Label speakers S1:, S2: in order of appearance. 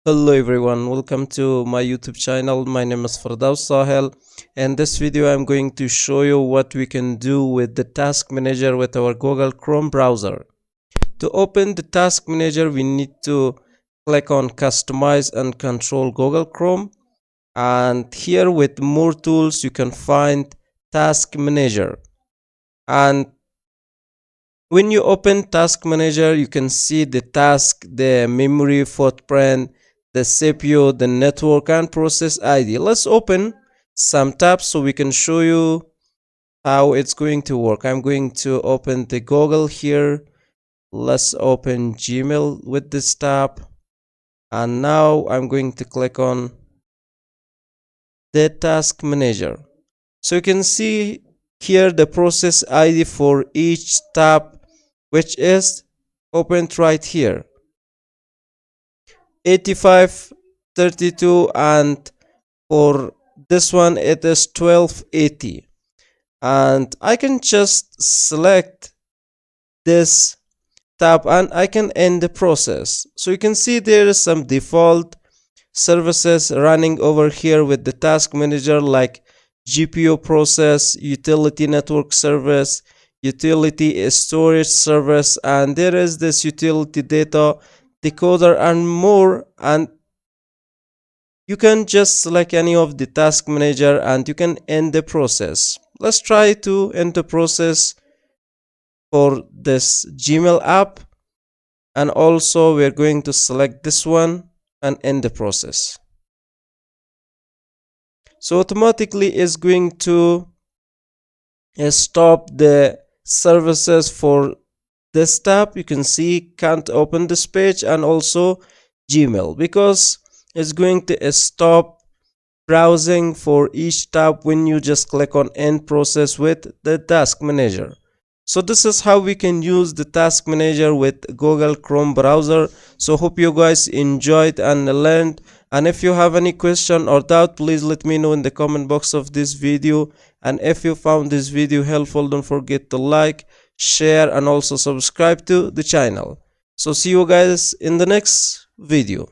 S1: Hello everyone, welcome to my YouTube channel. My name is Firdaus Sahel. In this video I'm going to show you what we can do with the task manager with our Google Chrome browser. To open the task manager we need to click on customize and control Google Chrome, and here with more tools you can find task manager. And when you open task manager you can see the task, the memory footprint, the CPU, the network and process ID. Let's open some tabs so we can show you how it's going to work. I'm going to open the Google here. Let's open Gmail with this tab, and now I'm going to click on the task manager. So you can see here the process ID for each tab, which is opened right here, 8532, and for this one it is 1280. And I can just select this tab and I can end the process. So you can see there is some default services running over here with the task manager, like GPU process, utility network service, utility storage service, and there is this utility data decoder and more. And you can just select any of the task manager and you can end the process. Let's try to end the process for this Gmail app, and also we're going to select this one and end the process. So automatically is going to stop the services for this tab. You can see can't open this page, and also Gmail, because it's going to stop browsing for each tab when you just click on end process with the task manager. So this is how we can use the task manager with Google Chrome browser. So hope you guys enjoyed and learned, and if you have any question or doubt, please let me know in the comment box of this video. And if you found this video helpful, don't forget to like, share and also subscribe to the channel. So see you guys in the next video.